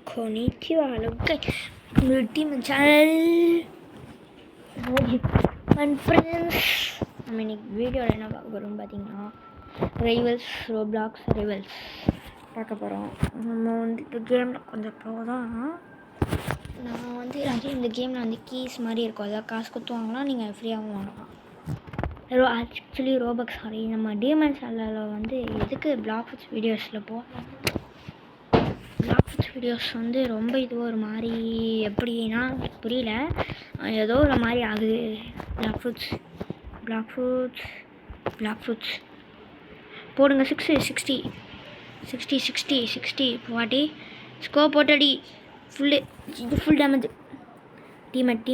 Konnichiwa, hello guys, welcome to my channel and friends. நம்ம இன்னைக்கு வீடியோவில் என்ன பார்க்க போகிறோம்னு பார்த்தீங்கன்னா ரைவல்ஸ் ரோப்ளாக்ஸ் ரைவல்ஸ் பார்க்க போகிறோம். நம்ம வந்து இந்த கேமில் கொஞ்சம் ப்ரோ தான். நான் வந்து இந்த கேமில் வந்து கீஸ் மாதிரி இருக்கும், அதாவது காசு கொடுத்து வாங்கலாம், நீங்கள் ஃப்ரீயாகவும் வாங்கலாம். ஆக்சுவலி ரோபக்ஸ் சாரி நம்ம டிஎம்என் சேனலில் வந்து எதுக்கு பிளாக்ஸ் வீடியோஸில் போகலாம். பிளாக்ஸ் வீடியோஸ் வந்து ரொம்ப இது ஒரு மாதிரி எப்படின்னா புரியல, ஏதோ ஒரு மாதிரி ஆகுது. பிளாக் ஃப்ரூட்ஸ் போடுங்க. 60 பாட்டி ஸ்கோப் போட்டடி ஃபுல் டேமேஜ். டீமேட்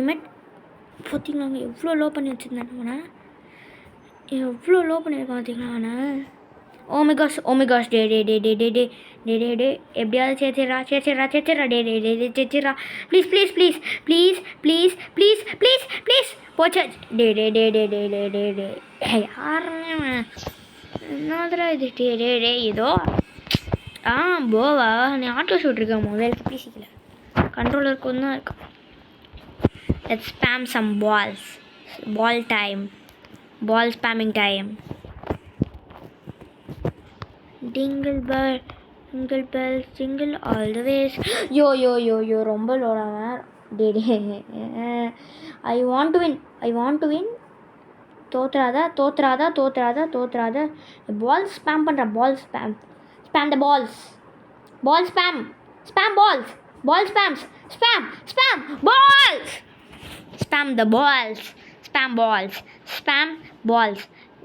பார்த்தீங்களா எவ்வளோ லோ பண்ணி வச்சுருந்தேன் அவனை, எவ்வளோ லோ பண்ணியிருக்கான் பார்த்தீங்களா அவனை. Oh my gosh, டே எப்படியாவது சேர்த்துறா சேர்த்துறா ப்ளீஸ் போச்சா. டே யாருன்னு என்னதுடா இது. டே ஏதோ போவா நீ ஆட்டோ ஷூட்ருக்கேன் மொபைலுக்கு பிசிக்கல கண்ட்ரோலருக்கு ஒன்றும் இருக்கு. Let's spam some ball spamming time. Jingle bells jingle all the ways. Yo ரொம்ப லோடாவேன். டே I want to win. தோத்துறாத பால் ஸ்பேம் பண்ணுற. spam the balls. Spam balls. Spam balls. Spam the balls. Spam balls.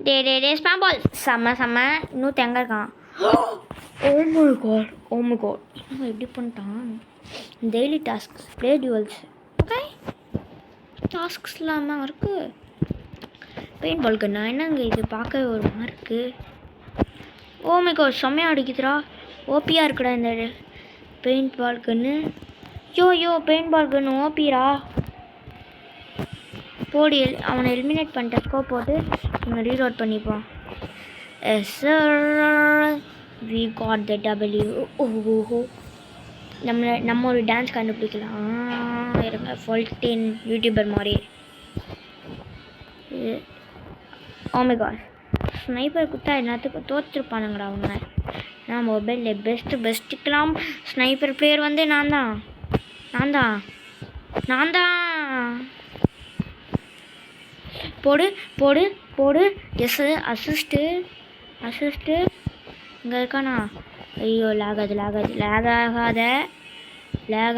Day spam balls. செம்ம இன்னும் தேங்க இருக்கான். Oh my god இன்னும் எப்படி பண்ணிட்டான். Daily tasks play duels okay tasks இல்லாமல் இருக்குது. பெயிண்ட் பால் கண்ணா என்னங்க இது பார்க்க ஒரு மாதிரி இருக்குது. ஓ மை காட் செம்மையாக அடிக்குதுடா, ஓபியாக இருக்குடா இந்த பெயிண்ட் பால் கன்று. பெயிண்ட் பால் கன்று ஓபிரா. போடி அவனை எலிமினேட் பண்ணிட்டேன். ஸ்கோப் போட்டு இவனை ரீலோட் பண்ணிப்போம். Yes sir we got the W. ஓஹோ நம்ம ஒரு டான்ஸ் கண்டுபிடிக்கலாம் இருங்க. ஃபோல்டீன் யூடியூபர் மாதிரி. ஓ மை காட் ஸ்னைப்பர் குத்தா எல்லாத்துக்கும் தோற்றுருப்பானுங்கடா அவங்க. நான் மொபைலில் பெஸ்ட்டுக்கெல்லாம் ஸ்னைப்பர் பிளேயர் வந்து நான் தான். போடு எஸ் அசிஸ்ட்டு இங்கே இருக்கானா. ஐயோ லேக்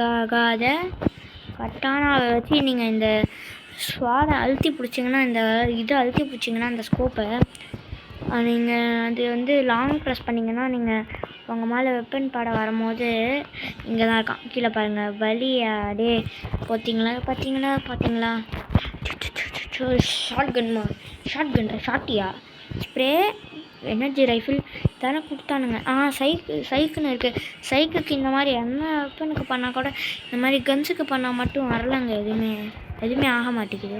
ஆகாத கட்டானாவை வச்சு நீங்கள் இந்த ஸ்வாடை அழுத்தி பிடிச்சிங்கன்னா, அந்த ஸ்கோப்பை நீங்கள் அது வந்து லாங் ப்ரெஸ் பண்ணிங்கன்னா நீங்கள் உங்கள் மேலே வெப்பன் பாட வரும்போது இங்கே தான் இருக்கான். கீழே பாருங்கள் வலியாடே. பார்த்தீங்களா ஷார்ட்டியா ஸ்ப்ரே எனர்ஜி ரைஃபிள் தானே கொடுத்தானுங்க. சைக்குன்னு இருக்குது. சைக்குக்கு இந்த மாதிரி என்ன வெப்பனுக்கு பண்ணால் கூட இந்த மாதிரி கன்ஸுக்கு பண்ணால் மட்டும் வரலாங்க. எதுவுமே ஆக மாட்டேங்குது.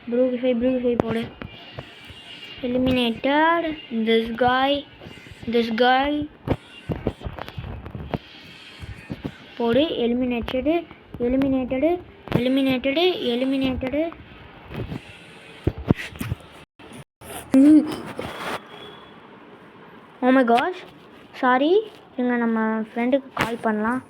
ப்ரூஃபை போடு. எலிமினேட்டட் திஸ் காய் போடு. Eliminated oh my gosh sorry. இங்கே நம்ம ஃப்ரெண்டுக்கு கால் பண்ணலாம்.